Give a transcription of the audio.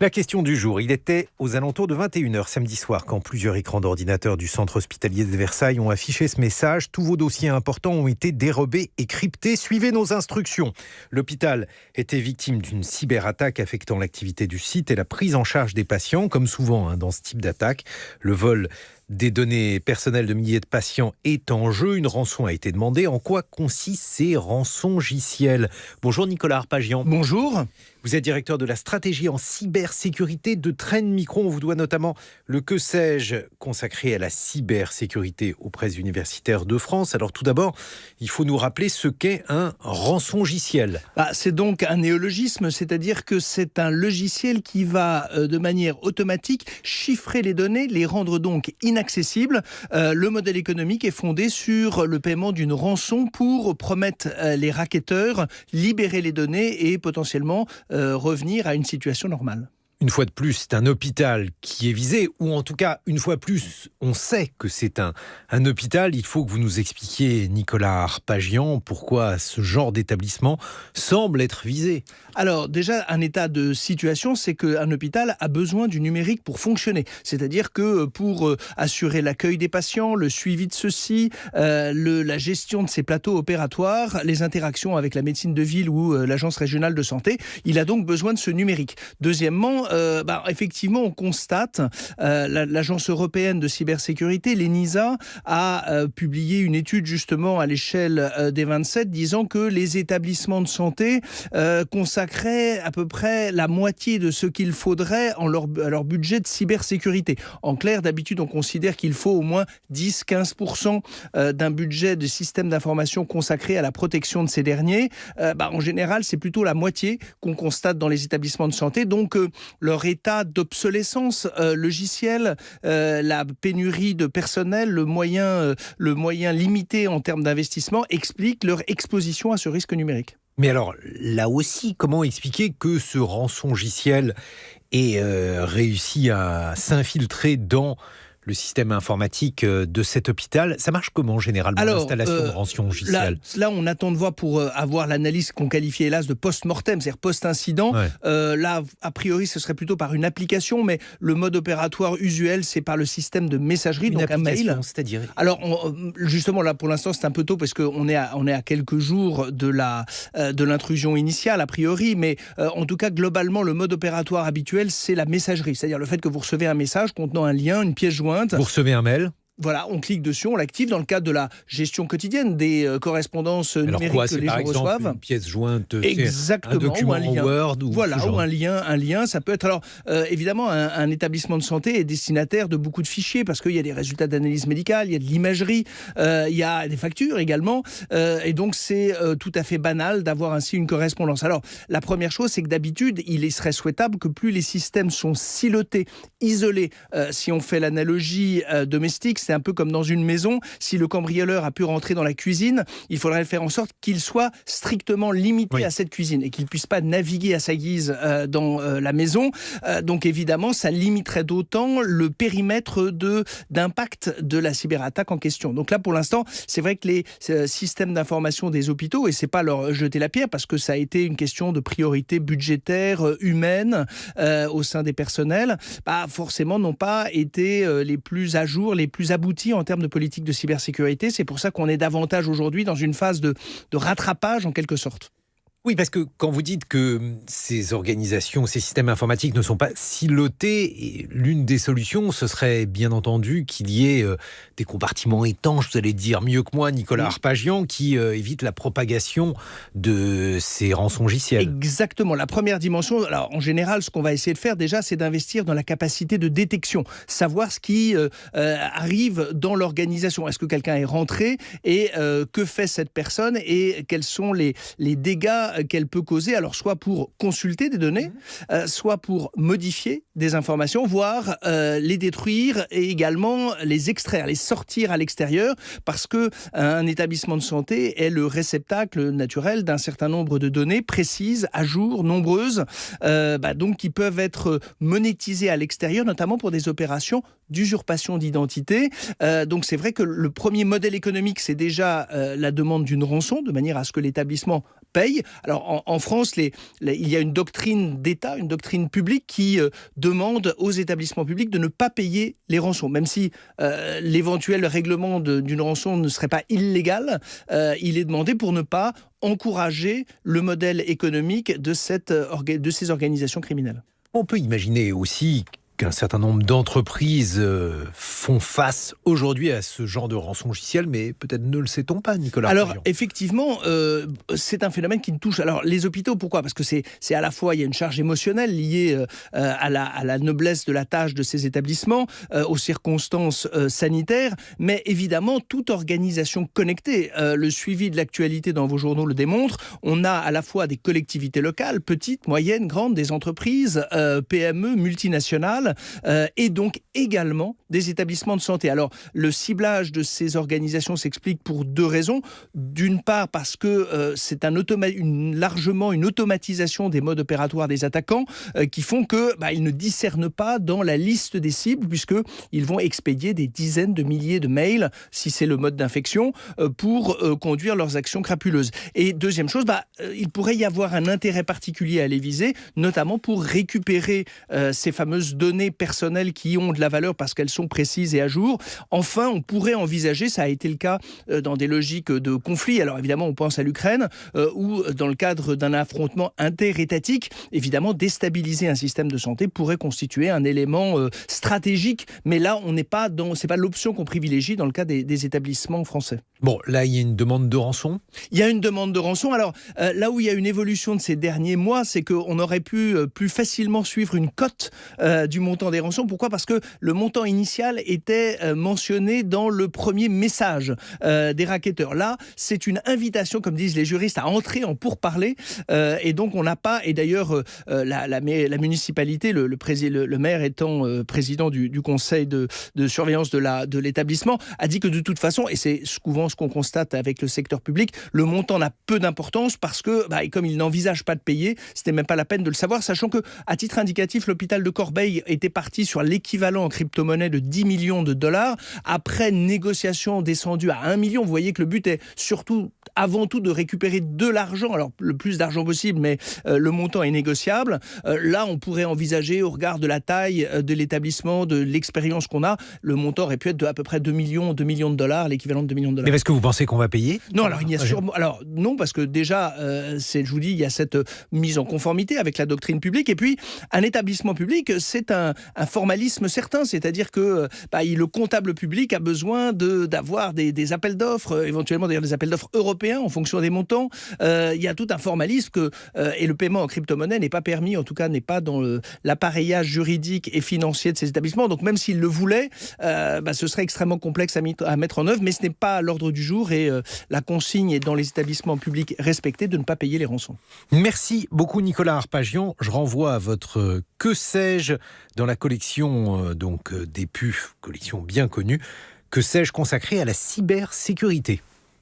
La question du jour, il était aux alentours de 21h samedi soir quand plusieurs écrans d'ordinateur du centre hospitalier de Versailles ont affiché ce message. Tous vos dossiers importants ont été dérobés et cryptés. Suivez nos instructions. L'hôpital était victime d'une cyberattaque affectant l'activité du site et la prise en charge des patients. Comme souvent dans ce type d'attaque, le vol des données personnelles de milliers de patients est en jeu. Une rançon a été demandée. En quoi consistent ces rançongiciels ? Bonjour Nicolas Arpagian. Bonjour. Vous êtes directeur de la stratégie en cybersécurité de Trend Micro. On vous doit notamment le Que sais-je consacré à la cybersécurité aux presses universitaires de France. Alors tout d'abord, il faut nous rappeler ce qu'est un rançongiciel. C'est donc un néologisme, c'est-à-dire que c'est un logiciel qui va de manière automatique chiffrer les données, les rendre donc inaccessibles. Le modèle économique est fondé sur le paiement d'une rançon pour promettre les racketteurs, libérer les données et potentiellement revenir à une situation normale. Une fois de plus, c'est un hôpital qui est visé, ou en tout cas, une fois plus, on sait que c'est un hôpital. Il faut que vous nous expliquiez, Nicolas Arpagian, pourquoi ce genre d'établissement semble être visé. Alors déjà, un état de situation, c'est qu'un hôpital a besoin du numérique pour fonctionner. C'est-à-dire que pour assurer l'accueil des patients, le suivi de ceux-ci, la gestion de ces plateaux opératoires, les interactions avec la médecine de ville ou l'agence régionale de santé, il a donc besoin de ce numérique. Deuxièmement, effectivement, on constate, l'agence européenne de cybersécurité, l'ENISA, a publié une étude justement à l'échelle des 27 disant que les établissements de santé consacreraient à peu près la moitié de ce qu'il faudrait à leur budget de cybersécurité. En clair, d'habitude, on considère qu'il faut au moins 10-15% d'un budget de système d'information consacré à la protection de ces derniers. En général, c'est plutôt la moitié qu'on constate dans les établissements de santé. Donc, leur état d'obsolescence logicielle, la pénurie de personnel, le moyen limité en termes d'investissement expliquent leur exposition à ce risque numérique. Mais alors, là aussi, comment expliquer que ce rançongiciel ait réussi à s'infiltrer dans le système informatique de cet hôpital? Ça marche comment généralement, l'installation de rançongiciel? Là, on attend de voir pour avoir l'analyse qu'on qualifie hélas de post-mortem, c'est-à-dire post-incident. Ouais. Là, a priori, ce serait plutôt par une application, mais le mode opératoire usuel, c'est par le système de messagerie, donc un mail. C'est-à-dire Alors, justement, là, pour l'instant, c'est un peu tôt parce qu'on est à quelques jours de l'intrusion initiale, a priori, mais en tout cas, globalement, le mode opératoire habituel, c'est la messagerie, c'est-à-dire le fait que vous recevez un message contenant un lien, une pièce jointe. Vous recevez un mail. Voilà, on clique dessus, on l'active dans le cadre de la gestion quotidienne des correspondances numériques que les gens reçoivent. Une pièce jointe, exactement, un document ou un lien. Word ou un lien, ça peut être. Alors évidemment, un établissement de santé est destinataire de beaucoup de fichiers parce qu'il y a des résultats d'analyse médicale, il y a de l'imagerie, il y a des factures également, et donc c'est tout à fait banal d'avoir ainsi une correspondance. Alors la première chose, c'est que d'habitude, il serait souhaitable que plus les systèmes sont silotés, isolés. Si on fait l'analogie domestique, c'est un peu comme dans une maison. Si le cambrioleur a pu rentrer dans la cuisine, il faudrait faire en sorte qu'il soit strictement limité à cette cuisine et qu'il ne puisse pas naviguer à sa guise dans la maison. Donc évidemment, ça limiterait d'autant le périmètre d'impact de la cyberattaque en question. Donc là, pour l'instant, c'est vrai que les systèmes d'information des hôpitaux, et c'est pas leur jeter la pierre parce que ça a été une question de priorité budgétaire, humaine au sein des personnels, forcément n'ont pas été les plus à jour, les plus abouti en termes de politique de cybersécurité. C'est pour ça qu'on est davantage aujourd'hui dans une phase de rattrapage en quelque sorte. Oui, parce que quand vous dites que ces organisations, ces systèmes informatiques ne sont pas silotés, l'une des solutions, ce serait bien entendu qu'il y ait des compartiments étanches, vous allez dire mieux que moi, Nicolas Arpagian, qui évitent la propagation de ces rançongiciels. Exactement. La première dimension, alors en général, ce qu'on va essayer de faire déjà, c'est d'investir dans la capacité de détection, savoir ce qui arrive dans l'organisation. Est-ce que quelqu'un est rentré et que fait cette personne et quels sont les dégâts qu'elle peut causer, alors soit pour consulter des données, soit pour modifier des informations, voire les détruire et également les extraire, les sortir à l'extérieur, parce que un établissement de santé est le réceptacle naturel d'un certain nombre de données précises, à jour, nombreuses, donc qui peuvent être monétisées à l'extérieur, notamment pour des opérations d'usurpation d'identité. Donc c'est vrai que le premier modèle économique, c'est déjà la demande d'une rançon, de manière à ce que l'établissement payent. Alors en France, il y a une doctrine d'État, une doctrine publique qui demande aux établissements publics de ne pas payer les rançons. Même si l'éventuel règlement d'une rançon ne serait pas illégal, il est demandé pour ne pas encourager le modèle économique de ces organisations criminelles. On peut imaginer aussi qu'un certain nombre d'entreprises font face aujourd'hui à ce genre de rançongiciel, mais peut-être ne le sait-on pas, Nicolas Alors, Pagian. effectivement, c'est un phénomène qui ne touche... Alors, les hôpitaux, pourquoi ? Parce que c'est à la fois, il y a une charge émotionnelle liée à la noblesse de la tâche de ces établissements, aux circonstances sanitaires, mais évidemment, toute organisation connectée. Le suivi de l'actualité dans vos journaux le démontre. On a à la fois des collectivités locales, petites, moyennes, grandes, des entreprises, PME, multinationales, et donc également des établissements de santé. Alors, le ciblage de ces organisations s'explique pour deux raisons. D'une part, parce que c'est largement une automatisation des modes opératoires des attaquants qui font qu'ils ne discernent pas dans la liste des cibles, puisqu'ils vont expédier des dizaines de milliers de mails, si c'est le mode d'infection, pour conduire leurs actions crapuleuses. Et deuxième chose, il pourrait y avoir un intérêt particulier à les viser, notamment pour récupérer ces fameuses données personnelles qui ont de la valeur parce qu'elles sont précises et à jour. Enfin, on pourrait envisager, ça a été le cas dans des logiques de conflit, alors évidemment on pense à l'Ukraine, ou dans le cadre d'un affrontement interétatique, évidemment déstabiliser un système de santé pourrait constituer un élément stratégique, mais là c'est pas l'option qu'on privilégie dans le cas des établissements français. Bon, là il y a une demande de rançon. Il y a une demande de rançon. Alors là où il y a une évolution de ces derniers mois, c'est qu'on aurait pu plus facilement suivre une cote du montant des rançons. Pourquoi ? Parce que le montant initial était mentionné dans le premier message des racketteurs. Là, c'est une invitation, comme disent les juristes, à entrer en pourparlers. Et donc, on n'a pas... Et d'ailleurs, la municipalité, le maire étant président du conseil de surveillance de l'établissement, a dit que de toute façon, et c'est souvent ce qu'on constate avec le secteur public, le montant n'a peu d'importance parce que, comme il n'envisage pas de payer, c'était même pas la peine de le savoir, sachant que, à titre indicatif, l'hôpital de Corbeil était parti sur l'équivalent en crypto-monnaie de 10 millions de dollars. Après négociation descendue à 1 million, vous voyez que le but est surtout, avant tout, de récupérer de l'argent. Alors, le plus d'argent possible, mais le montant est négociable. Là, on pourrait envisager, au regard de la taille de l'établissement, de l'expérience qu'on a, le montant aurait pu être de à peu près 2 millions de dollars, l'équivalent de 2 millions de dollars. Mais est-ce que vous pensez qu'on va payer ? Non, alors il y a sûrement... Alors non, parce que déjà, je vous dis, il y a cette mise en conformité avec la doctrine publique. Et puis, un établissement public, c'est un formalisme certain, c'est-à-dire que le comptable public a besoin d'avoir des appels d'offres, éventuellement d'ailleurs des appels d'offres européens en fonction des montants. Il y a tout un formalisme et le paiement en crypto-monnaie n'est pas permis, en tout cas n'est pas dans l'appareillage juridique et financier de ces établissements. Donc même s'ils le voulaient, ce serait extrêmement complexe à mettre en œuvre, mais ce n'est pas à l'ordre du jour et la consigne est dans les établissements publics respectés de ne pas payer les rançons. Merci beaucoup Nicolas Arpagian. Je renvoie à votre Que sais-je dans la collection des PUF, collection bien connue, Que sais-je consacrée à la cybersécurité.